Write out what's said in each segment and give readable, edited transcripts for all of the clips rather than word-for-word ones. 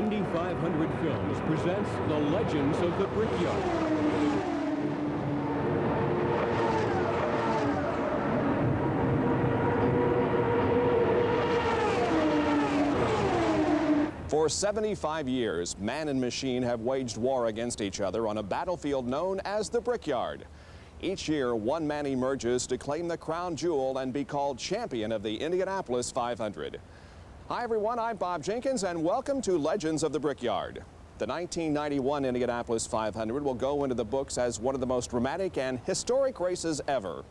Indy 500 Films presents The Legends of the Brickyard. For 75 years, man and machine have waged war against each other on a battlefield known as the Brickyard. Each year, one man emerges to claim the crown jewel and be called champion of the Indianapolis 500. Hi everyone, I'm Bob Jenkins and welcome to Legends of the Brickyard. The 1991 Indianapolis 500 will go into the books as one of the most dramatic and historic races ever.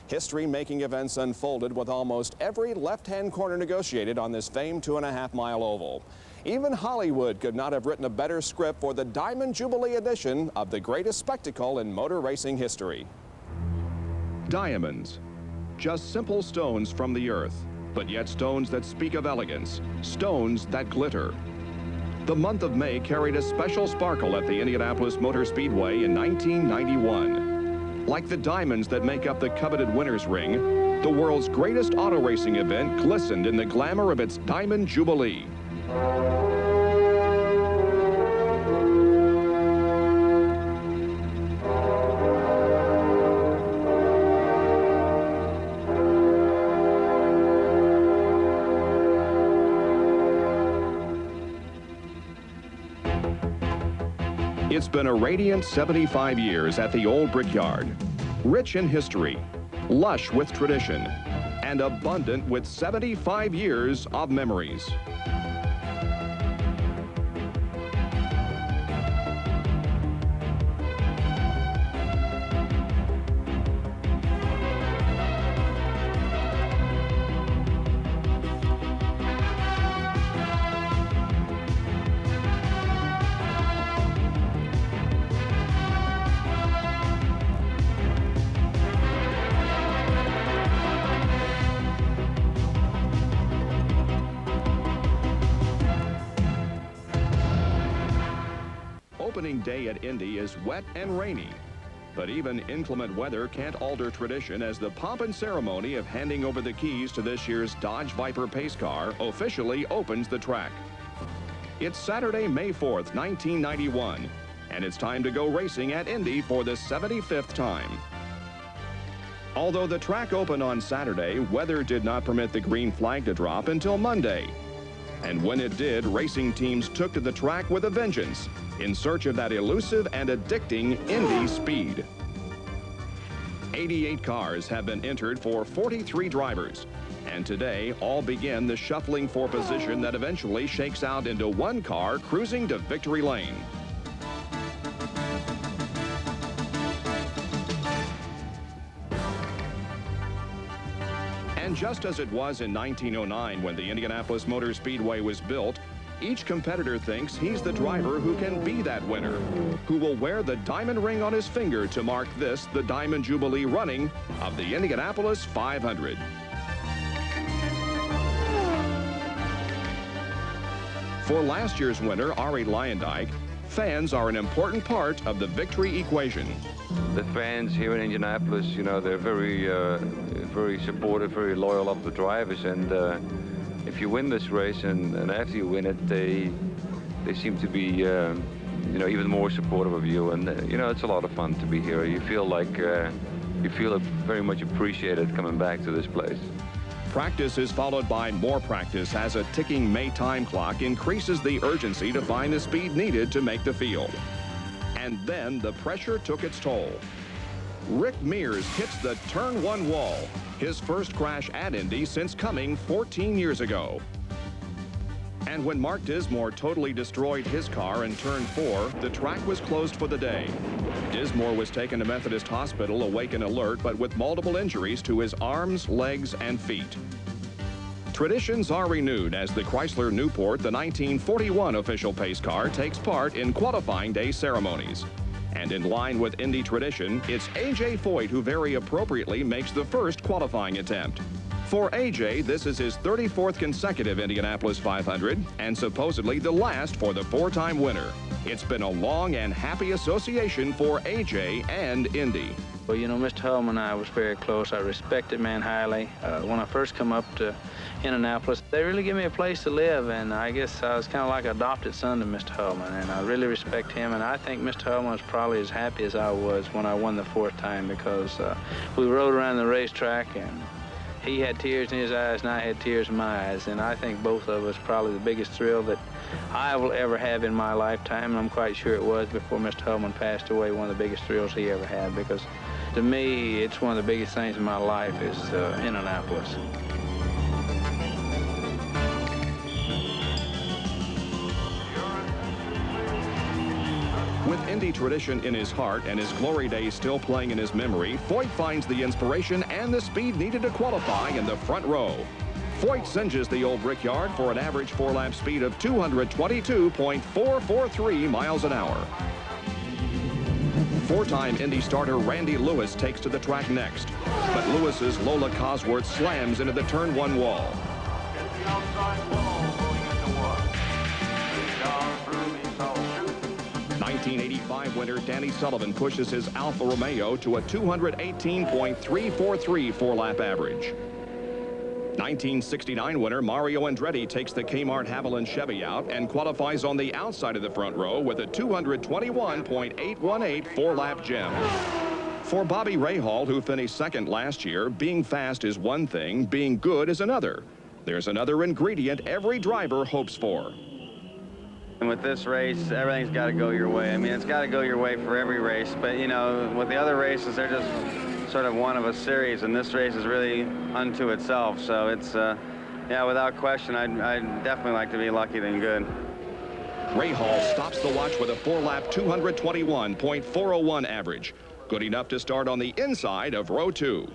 History-making events unfolded with almost every left-hand corner negotiated on this famed 2.5-mile oval. Even Hollywood could not have written a better script for the Diamond Jubilee edition of the greatest spectacle in motor racing history. Diamonds, just simple stones from the earth, but yet stones that speak of elegance, stones that glitter. The month of May carried a special sparkle at the Indianapolis Motor Speedway in 1991. Like the diamonds that make up the coveted winner's ring, the world's greatest auto racing event glistened in the glamour of its Diamond Jubilee. It's been a radiant 75 years at the old Brickyard, rich in history, lush with tradition, and abundant with 75 years of memories. Opening day at Indy is wet and rainy, but even inclement weather can't alter tradition as the pomp and ceremony of handing over the keys to this year's Dodge Viper pace car officially opens the track. It's Saturday, May 4th, 1991, and it's time to go racing at Indy for the 75th time. Although the track opened on Saturday, weather did not permit the green flag to drop until Monday. And when it did, racing teams took to the track with a vengeance in search of that elusive and addicting Indy speed. 88 cars have been entered for 43 drivers, and today all begin the shuffling for position that eventually shakes out into one car cruising to victory lane. And just as it was in 1909 when the Indianapolis Motor Speedway was built, each competitor thinks he's the driver who can be that winner, who will wear the diamond ring on his finger to mark this, the Diamond Jubilee running of the Indianapolis 500. For last year's winner, Ari Lyondike, fans are an important part of the victory equation. The fans here in Indianapolis, you know, they're very supportive, very loyal of the drivers, and if you win this race and after you win it, they seem to be, you know, even more supportive of you, and you know, it's a lot of fun to be here. You feel like you feel very much appreciated coming back to this place. Practice is followed by more practice as a ticking May time clock increases the urgency to find the speed needed to make the field. And then the pressure took its toll. Rick Mears hits the turn one wall, his first crash at Indy since coming 14 years ago. And when Mark Dismore totally destroyed his car in turn 4, the track was closed for the day. Dismore was taken to Methodist Hospital awake and alert, but with multiple injuries to his arms, legs, and feet. Traditions are renewed as the Chrysler Newport, the 1941 official pace car, takes part in qualifying day ceremonies. And in line with Indy tradition, it's A.J. Foyt who very appropriately makes the first qualifying attempt. For AJ, this is his 34th consecutive Indianapolis 500 and supposedly the last for the four-time winner. It's been a long and happy association for AJ and Indy. Well, you know, Mr. Hullman and I was very close. I respected man highly. When I first come up to Indianapolis, they really gave me a place to live, and I guess I was kind of like an adopted son to Mr. Hullman, and I really respect him, and I think Mr. Hullman was probably as happy as I was when I won the fourth time, because we rode around the racetrack, and he had tears in his eyes, and I had tears in my eyes, and I think both of us probably the biggest thrill that I will ever have in my lifetime, and I'm quite sure it was before Mr. Hullman passed away, one of the biggest thrills he ever had, because to me, it's one of the biggest things in my life is Indianapolis. With Indy tradition in his heart and his glory days still playing in his memory, Foyt finds the inspiration and the speed needed to qualify in the front row. Foyt singes the old Brickyard for an average four-lap speed of 222.443 miles an hour. Four-time Indy starter Randy Lewis takes to the track next, but Lewis's Lola Cosworth slams into the turn one wall. 1985 winner Danny Sullivan pushes his Alfa Romeo to a 218.343 four-lap average. 1969 winner Mario Andretti takes the Kmart Haviland Chevy out and qualifies on the outside of the front row with a 221.818 four-lap gem. For Bobby Rahal, who finished second last year, being fast is one thing, being good is another. There's another ingredient every driver hopes for. And with this race, everything's got to go your way. I mean, it's got to go your way for every race. But, you know, with the other races, they're just sort of one of a series, and this race is really unto itself. So it's, yeah, without question, I'd definitely like to be lucky than good. Rahal stops the watch with a four-lap 221.401 average. Good enough to start on the inside of row two.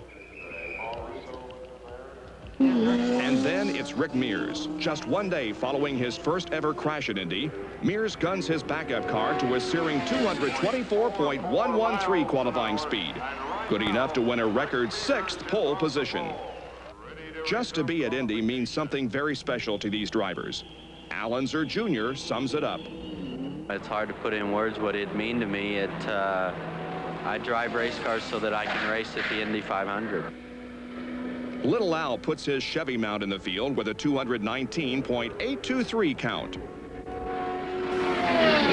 And then it's Rick Mears. Just one day following his first ever crash at Indy, Mears guns his backup car to a searing 224.113 qualifying speed. Good enough to win a record sixth pole position. Just to be at Indy means something very special to these drivers. Al Unser Jr. sums it up. It's hard to put in words what it'd mean to me. I drive race cars so that I can race at the Indy 500. Little Al puts his Chevy mount in the field with a 219.823 count.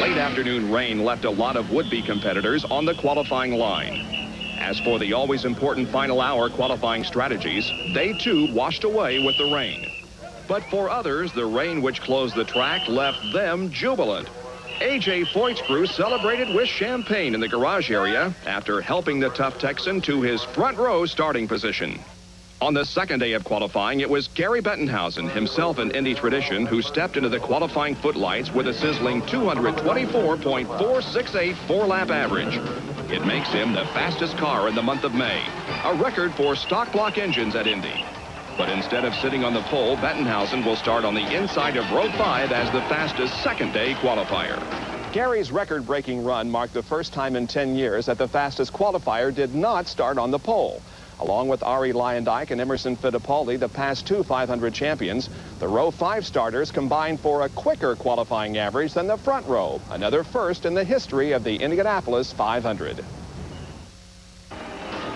Late afternoon rain left a lot of would-be competitors on the qualifying line. As for the always important final hour qualifying strategies, they too washed away with the rain. But for others, the rain which closed the track left them jubilant. A.J. Foyt's crew celebrated with champagne in the garage area after helping the tough Texan to his front row starting position. On the second day of qualifying, it was Gary Bettenhausen, himself an Indy tradition, who stepped into the qualifying footlights with a sizzling 224.468 four-lap average. It makes him the fastest car in the month of May, a record for stock block engines at Indy. But instead of sitting on the pole, Bettenhausen will start on the inside of row 5 as the fastest second-day qualifier. Gary's record-breaking run marked the first time in 10 years that the fastest qualifier did not start on the pole. Along with Ari Lyondike and Emerson Fittipaldi, the past two 500 champions, the row 5 starters combined for a quicker qualifying average than the front row, another first in the history of the Indianapolis 500.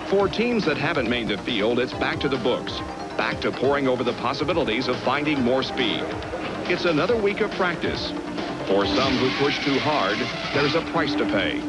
For teams that haven't made the field, it's back to the books, back to poring over the possibilities of finding more speed. It's another week of practice. For some who push too hard, there's a price to pay.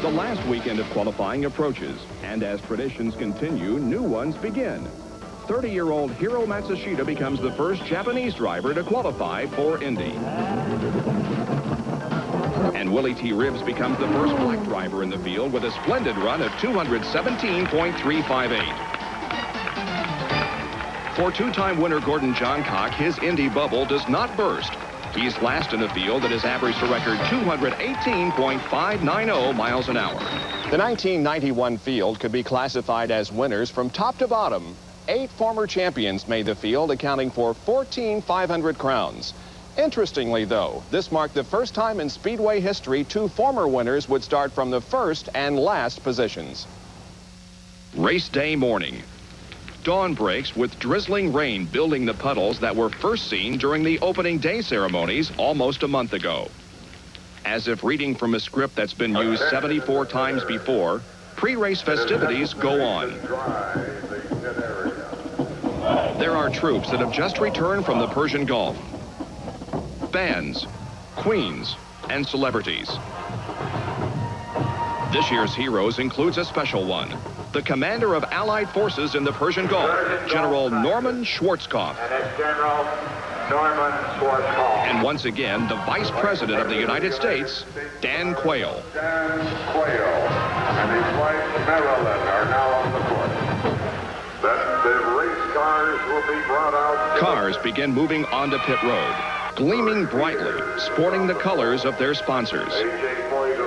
The last weekend of qualifying approaches, and as traditions continue, new ones begin. 30-year-old Hiro Matsushita becomes the first Japanese driver to qualify for Indy. And Willie T. Ribbs becomes the first black driver in the field with a splendid run of 217.358. For two-time winner Gordon Johncock, his Indy bubble does not burst. He's last in the field that has averaged a record 218.590 miles an hour. The 1991 field could be classified as winners from top to bottom. 8 former champions made the field, accounting for 14 500 crowns. Interestingly, though, this marked the first time in Speedway history 2 former winners would start from the first and last positions. Race day morning. Dawn breaks with drizzling rain building the puddles that were first seen during the opening day ceremonies almost a month ago. As if reading from a script that's been used 74 times before, pre-race festivities go on. There are troops that have just returned from the Persian Gulf. Bands, queens, and celebrities. This year's heroes includes a special one. The commander of Allied forces in the Persian Gulf, General Norman Schwarzkopf. General Norman Schwarzkopf. And once again, the Vice President of the United States, Dan Quayle. Dan Quayle and his wife Marilyn are now on the court. Then the race cars will be brought out. Cars begin moving onto pit road, gleaming brightly, sporting the colors of their sponsors.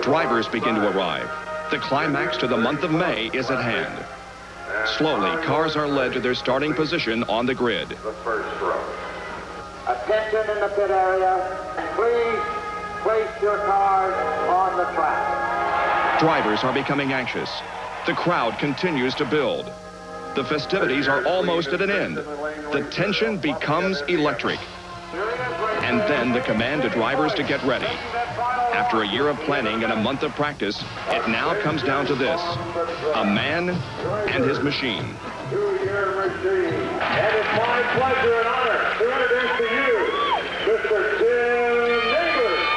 Drivers begin to arrive. The climax to the month of May is at hand. Slowly, cars are led to their starting position on the grid. The first row. Attention in the pit area, and please place your cars on the track. Drivers are becoming anxious. The crowd continues to build. The festivities are almost at an end. The tension becomes electric. And then the command to drivers to get ready. After a year of planning and a month of practice, it now comes down to this: a man and his machine. Two-year machine. And it's my pleasure and honor to introduce to you Mr. Tim Neighbors.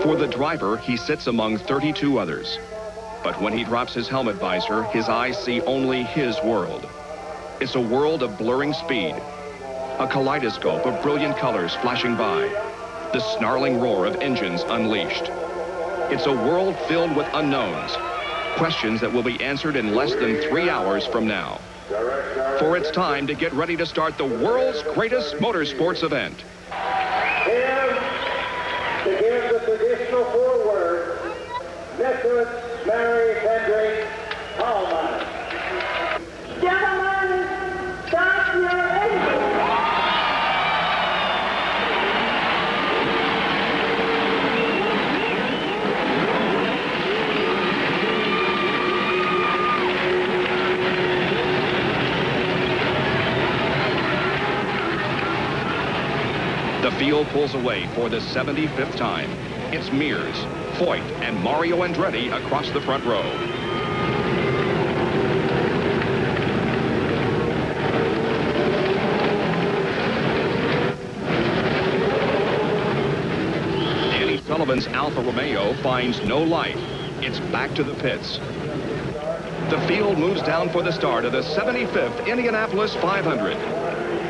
For the driver, he sits among 32 others. But when he drops his helmet visor, his eyes see only his world. It's a world of blurring speed, a kaleidoscope of brilliant colors flashing by, the snarling roar of engines unleashed. It's a world filled with unknowns, questions that will be answered in less than 3 hours from now. For it's time to get ready to start the world's greatest motorsports event. To give the traditional foreword, Mrs. Mary Hendricks Hallman. Gentlemen, start your engine. The field pulls away for the 75th time. It's Mears, Foyt, and Mario Andretti across the front row. Danny Sullivan's Alfa Romeo finds no light. It's back to the pits. The field moves down for the start of the 75th Indianapolis 500.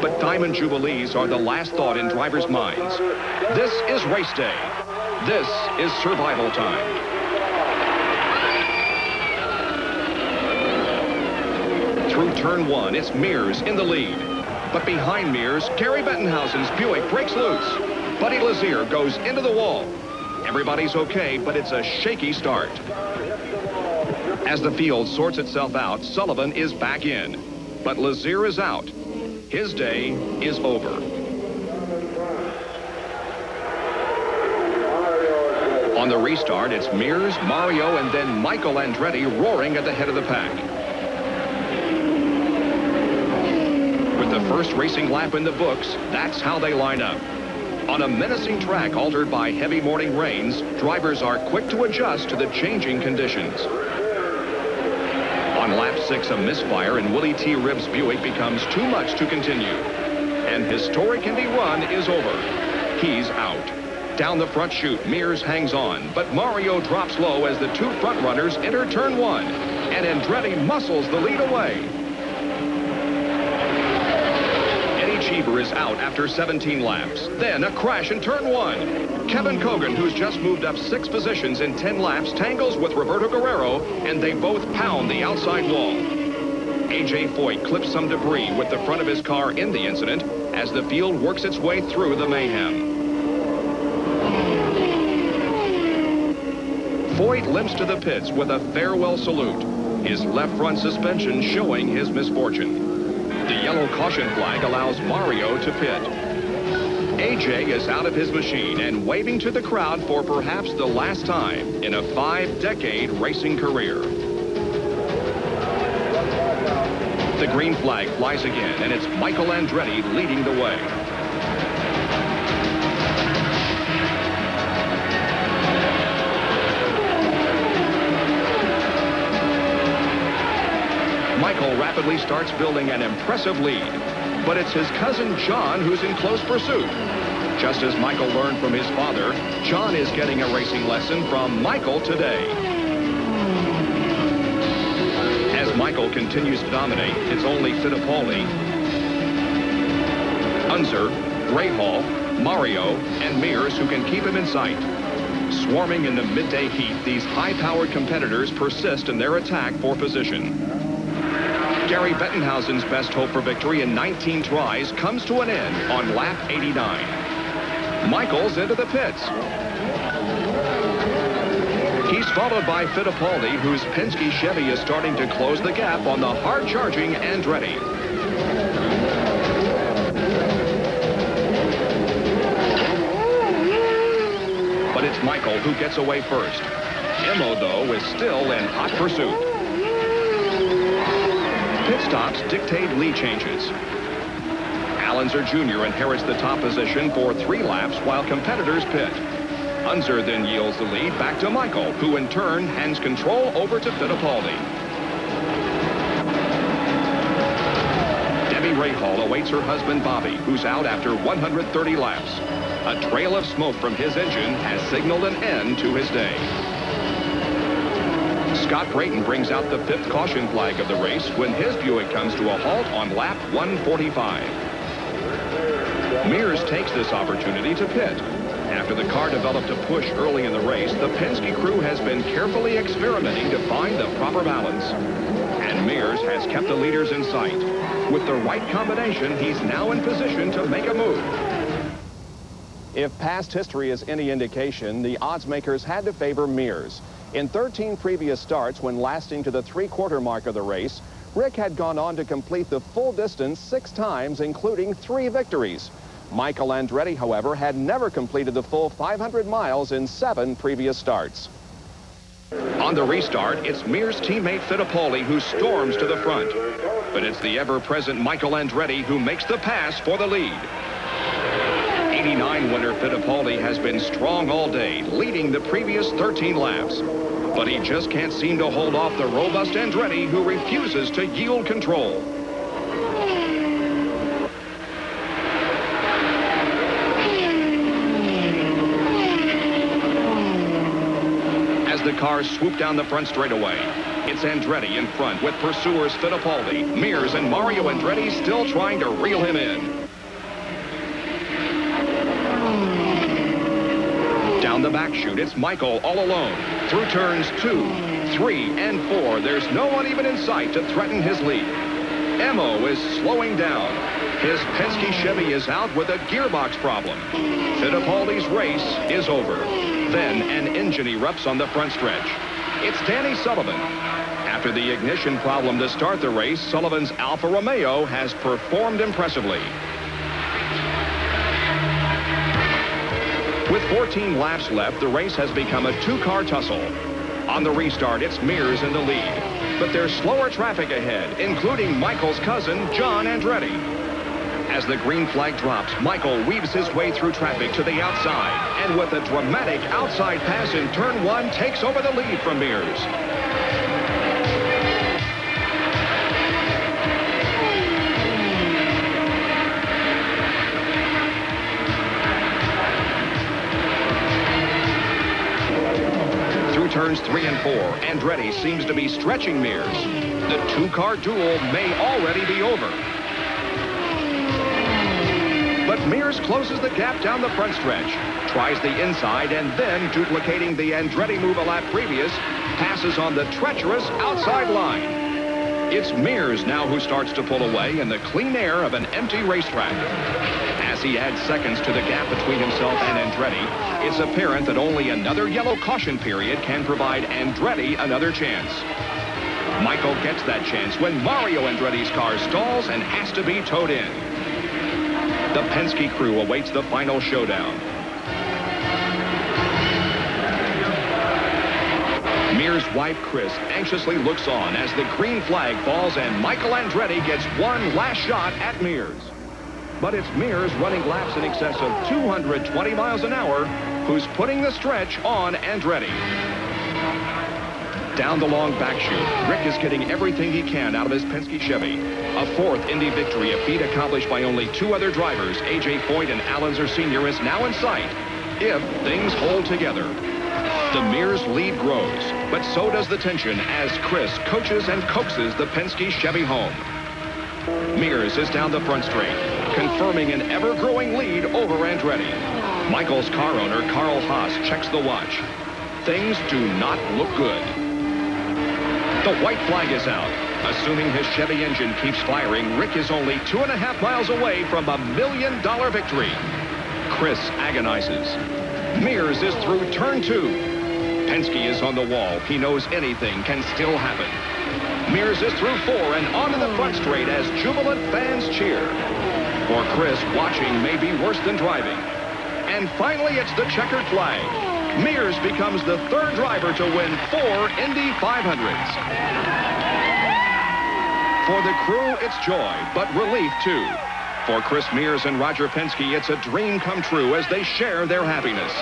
But Diamond Jubilees are the last thought in drivers' minds. This is race day. This is survival time. Through turn 1, it's Mears in the lead. But behind Mears, Gary Bettenhausen's Buick breaks loose. Buddy Lazier goes into the wall. Everybody's okay, but it's a shaky start. As the field sorts itself out, Sullivan is back in. But Lazier is out. His day is over. On the restart, it's Mears, Mario, and then Michael Andretti roaring at the head of the pack. With the first racing lap in the books, that's how they line up. On a menacing track altered by heavy morning rains, drivers are quick to adjust to the changing conditions. On lap 6, a misfire in Willie T. Ribbs' Buick becomes too much to continue. and historic Indy 1 is over. He's out. Down the front chute, Mears hangs on, but Mario drops low as the two front runners enter turn 1, and Andretti muscles the lead away. Cheever is out after 17 laps. Then a crash in turn 1. Kevin Kogan, who's just moved up 6 positions in 10 laps, tangles with Roberto Guerrero, and they both pound the outside wall. A.J. Foyt clips some debris with the front of his car in the incident as the field works its way through the mayhem. Foyt limps to the pits with a farewell salute, his left front suspension showing his misfortune. The yellow caution flag allows Mario to pit. AJ is out of his machine and waving to the crowd for perhaps the last time in a 5-decade racing career. The green flag flies again, and it's Michael Andretti leading the way. Michael rapidly starts building an impressive lead, but it's his cousin John who's in close pursuit. Just as Michael learned from his father, John is getting a racing lesson from Michael today. As Michael continues to dominate, it's only Fittipaldi, Unser, Rahal, Mario, and Mears who can keep him in sight. Swarming in the midday heat, these high-powered competitors persist in their attack for position. Gary Bettenhausen's best hope for victory in 19 tries comes to an end on lap 89. Michael's into the pits. He's followed by Fittipaldi, whose Penske Chevy is starting to close the gap on the hard-charging Andretti. But it's Michael who gets away first. Emo, though, is still in hot pursuit. Pit stops dictate lead changes. Allenzer Jr. inherits the top position for 3 laps while competitors pit. Unser then yields the lead back to Michael, who in turn hands control over to Fittipaldi. Debbie Rahal awaits her husband Bobby, who's out after 130 laps. A trail of smoke from his engine has signaled an end to his day. Scott Brayton brings out the 5th caution flag of the race when his Buick comes to a halt on lap 145. Mears takes this opportunity to pit. After the car developed a push early in the race, the Penske crew has been carefully experimenting to find the proper balance. And Mears has kept the leaders in sight. With the right combination, he's now in position to make a move. If past history is any indication, the odds makers had to favor Mears. In 13 previous starts, when lasting to the 3/4 mark of the race, Rick had gone on to complete the full distance 6 times, including 3 victories. Michael Andretti, however, had never completed the full 500 miles in 7 previous starts. On the restart, it's Mears' teammate Fittipaldi who storms to the front. But it's the ever-present Michael Andretti who makes the pass for the lead. 89 winner Fittipaldi has been strong all day, leading the previous 13 laps. But he just can't seem to hold off the robust Andretti, who refuses to yield control. As the cars swoop down the front straightaway, it's Andretti in front with pursuers Fittipaldi, Mears, and Mario Andretti still trying to reel him in. Down the back chute, it's Michael all alone. Through turns 2, 3, and 4, there's no one even in sight to threaten his lead. Emo is slowing down. His Penske Chevy is out with a gearbox problem. Fittipaldi's race is over. Then an engine erupts on the front stretch. It's Danny Sullivan. After the ignition problem to start the race, Sullivan's Alfa Romeo has performed impressively. With 14 laps left, the race has become a 2-car tussle. On the restart, it's Mears in the lead. But there's slower traffic ahead, including Michael's cousin, John Andretti. As the green flag drops, Michael weaves his way through traffic to the outside, and with a dramatic outside pass in turn 1, takes over the lead from Mears. turns 3 and 4, Andretti seems to be stretching Mears. The two-car duel may already be over. But Mears closes the gap down the front stretch, tries the inside, and then, duplicating the Andretti move a lap previous, passes on the treacherous outside line. It's Mears now who starts to pull away in the clean air of an empty racetrack. As he adds seconds to the gap between himself and Andretti, it's apparent that only another yellow caution period can provide Andretti another chance. Michael gets that chance when Mario Andretti's car stalls and has to be towed in. The Penske crew awaits the final showdown. Mears' wife, Chris, anxiously looks on as the green flag falls and Michael Andretti gets one last shot at Mears. But it's Mears running laps in excess of 220 miles an hour who's putting the stretch on Andretti. Down the long back chute, Rick is getting everything he can out of his Penske Chevy. A fourth Indy victory, a feat accomplished by only two other drivers, A.J. Foyt and Alonso Sr., is now in sight, if things hold together. The Mears lead grows, but so does the tension as Chris coaches and coaxes the Penske Chevy home. Mears is down the front straight, confirming an ever-growing lead over Andretti. Michael's car owner, Carl Haas, checks the watch. Things do not look good. The white flag is out. Assuming his Chevy engine keeps firing, Rick is only 2.5 miles away from a $1 million victory. Chris agonizes. Mears is through turn 2. Penske is on the wall. He knows anything can still happen. Mears is through 4 and onto the front straight as jubilant fans cheer. For Chris, watching may be worse than driving. And finally, it's the checkered flag. Mears becomes the third driver to win 4 Indy 500s. For the crew, it's joy, but relief, too. For Chris Mears and Roger Penske, it's a dream come true as they share their happiness.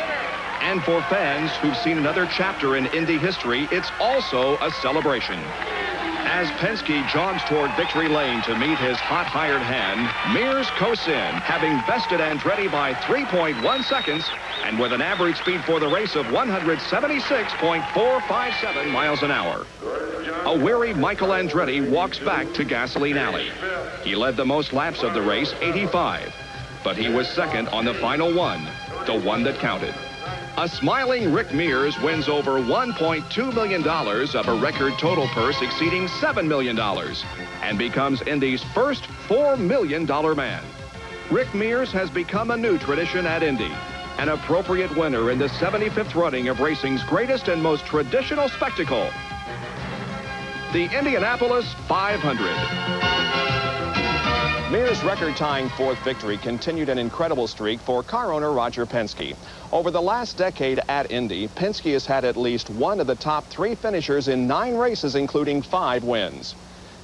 And for fans who've seen another chapter in Indy history, it's also a celebration. As Penske jogs toward victory lane to meet his hot hired hand, Mears coasts in, having bested Andretti by 3.1 seconds and with an average speed for the race of 176.457 miles an hour. A weary Michael Andretti walks back to Gasoline Alley. He led the most laps of the race, 85, but he was second on the final one, the one that counted. A smiling Rick Mears wins over $1.2 million of a record total purse exceeding $7 million and becomes Indy's first $4 million man. Rick Mears has become a new tradition at Indy, an appropriate winner in the 75th running of racing's greatest and most traditional spectacle, the Indianapolis 500. Mears' record-tying fourth victory continued an incredible streak for car owner Roger Penske. Over the last decade at Indy, Penske has had at least one of the top 3 finishers in 9 races, including 5 wins.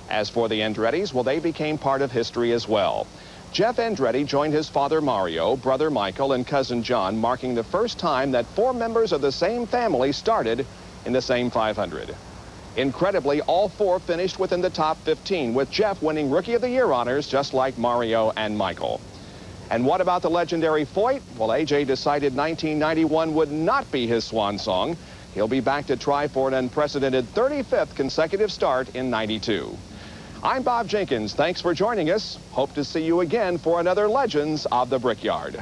As for the Andrettis, well, they became part of history as well. Jeff Andretti joined his father Mario, brother Michael, and cousin John, marking the first time that 4 members of the same family started in the same 500. Incredibly, all 4 finished within the top 15, with Jeff winning Rookie of the Year honors just like Mario and Michael. And what about the legendary Foyt? Well, AJ decided 1991 would not be his swan song. He'll be back to try for an unprecedented 35th consecutive start in '92. I'm Bob Jenkins. Thanks for joining us. Hope to see you again for another Legends of the Brickyard.